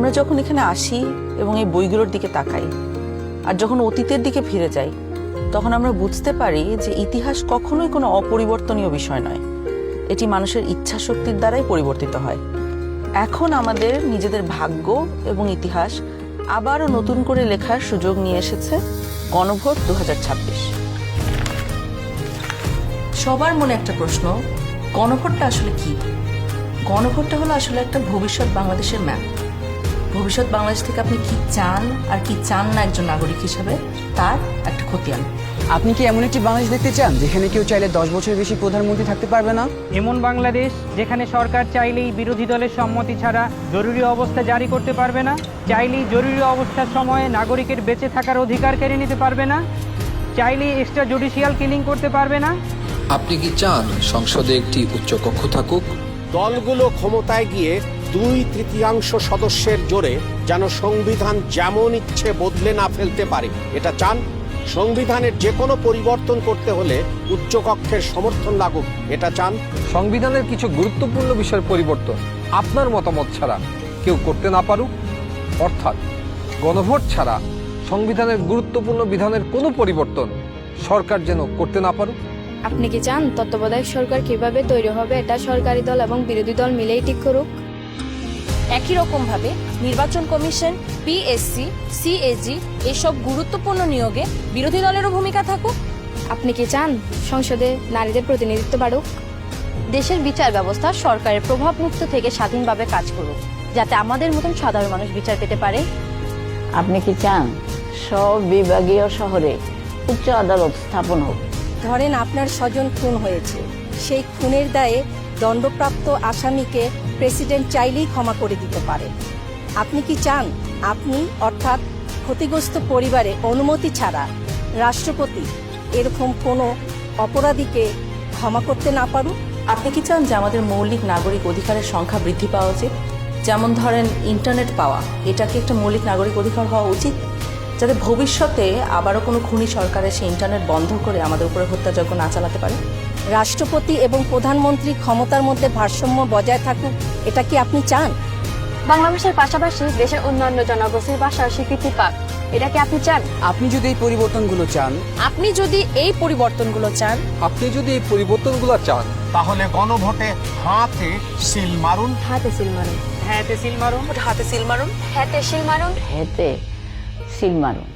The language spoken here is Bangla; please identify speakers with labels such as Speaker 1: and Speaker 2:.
Speaker 1: আমরা যখন এখানে আসি এবং এই বইগুলোর দিকে তাকাই আর যখন অতীতের দিকে ফিরে যাই, তখন আমরা বুঝতে পারি যে ইতিহাস কখনোই কোনো অপরিবর্তনীয় বিষয় নয়। এটি মানুষের ইচ্ছা শক্তির দ্বারাই পরিবর্তিত হয়। এখন আমাদের নিজেদের ভাগ্য এবং ইতিহাস আবারও নতুন করে লেখার সুযোগ নিয়ে এসেছে গণভোট 2026। সবার মনে একটা প্রশ্ন, গণভোটটা আসলে কি? গণভোটটা হলো আসলে একটা ভবিষ্যৎ বাংলাদেশের ম্যাপ। ভবিষ্যৎ বাংলাদেশ থেকে আপনি কি চান আর কি চান না একজন নাগরিক হিসেবে, তার একটা খতিয়ান।
Speaker 2: আপনি কি এমন একটি বাংলাদেশ দেখতে চান যেখানে কেউ চাইলে 10 বছরের বেশি প্রধানমন্ত্রী থাকতে পারবে না?
Speaker 3: এমন বাংলাদেশ যেখানে সরকার চাইলেই বিরোধী দলের সম্মতি ছাড়া জরুরি অবস্থা জারি করতে পারবে না, চাইলেই জরুরি অবস্থার সময়ে নাগরিকের বেঁচে থাকার অধিকার কেড়ে নিতে পারবে না, চাইলেই এক্সট্রা জুডিশিয়াল কিলিং করতে পারবে না?
Speaker 4: আপনি কি চান সংসদে একটি উচ্চকক্ষ থাকুক?
Speaker 5: দলগুলো ক্ষমতায় গিয়ে 2/3 সদস্যের জোরে যেন সংবিধান যেমন ইচ্ছে বদলে না ফেলতে পারে, এটা চান? সংবিধানের যে কোনো পরিবর্তন করতে হলে উচ্চকক্ষের সমর্থন লাগুক, এটা চান?
Speaker 6: সংবিধানের কিছু গুরুত্বপূর্ণ বিষয়ের পরিবর্তন আপনার মতামত ছাড়া কেউ করতে না পারুক, অর্থাৎ গণভোট ছাড়া সংবিধানের গুরুত্বপূর্ণ বিধানের কোনো পরিবর্তন সরকার যেন করতে না পারুক।
Speaker 7: আপনি কি চান তত্ত্বাবধায়ক সরকার কিভাবে তৈরি হবে এটা সরকারি দল এবং বিরোধী দল মিলেই ঠিক করুক?
Speaker 8: একই রকমভাবে নির্বাচন কমিশন, পিএসসি, সিএজি এসব গুরুত্বপূর্ণ নিয়োগে বিরোধী দলেরও ভূমিকা থাকুক?
Speaker 7: আপনি কি চান সংসদে নারীদের প্রতিনিধিত্ব বাড়ুক?
Speaker 8: দেশের বিচার ব্যবস্থা সরকারের প্রভাব মুক্ত থেকে স্বাধীনভাবে কাজ করুক, যাতে আমাদের মতন সাধারণ মানুষ বিচার পেতে পারে?
Speaker 9: আপনি কি চান সব বিভাগীয় শহরে উচ্চ আদালত স্থাপন হোক?
Speaker 10: ধরেন আপনার স্বজন খুন হয়েছে, সেই খুনের দায়ে দণ্ডপ্রাপ্ত আসামিকে প্রেসিডেন্ট চাইলেই ক্ষমা করে দিতে পারে। আপনি কি চান আপনি অর্থাৎ ক্ষতিগ্রস্ত পরিবারে অনুমতি ছাড়া রাষ্ট্রপতি এরকম কোনো অপরাধীকে ক্ষমা করতে না পারুক?
Speaker 1: আপনি কি চান যে আমাদের মৌলিক নাগরিক অধিকারের সংখ্যা বৃদ্ধি পাওয়া উচিত? যেমন ধরেন ইন্টারনেট পাওয়া, এটা কি একটা মৌলিক নাগরিক অধিকার হওয়া উচিত, যাতে ভবিষ্যতে আবারও কোনো খুনি সরকারের সেই ইন্টারনেট বন্ধ করে আমাদের উপরে হত্যাযজ্ঞ না চালাতে পারে?
Speaker 10: রাষ্ট্রপতি এবং প্রধানমন্ত্রী ক্ষমতার মধ্যে ভারসাম্য বজায় থাকুক, এটা কি আপনি চান?
Speaker 8: বাংলা ভাষার পাশাপাশি দেশের অন্যান্য জনগোষ্ঠীর ভাষার স্বীকৃতি পাক, এটা কি আপনি চান?
Speaker 2: আপনি যদি এই পরিবর্তনগুলো চান,
Speaker 8: আপনি যদি এই পরিবর্তনগুলো চান,
Speaker 6: আপনি যদি এই পরিবর্তনগুলো চান,
Speaker 5: তাহলে গণভোটে হাতে সিল মারুন।
Speaker 7: হাতে সিল মারুন।
Speaker 3: হ্যাঁ, সিল মারুন।
Speaker 1: হাতে সিল মারুন।
Speaker 8: হ্যাঁ সিল মারুন।
Speaker 9: হেতে সিল মারুন।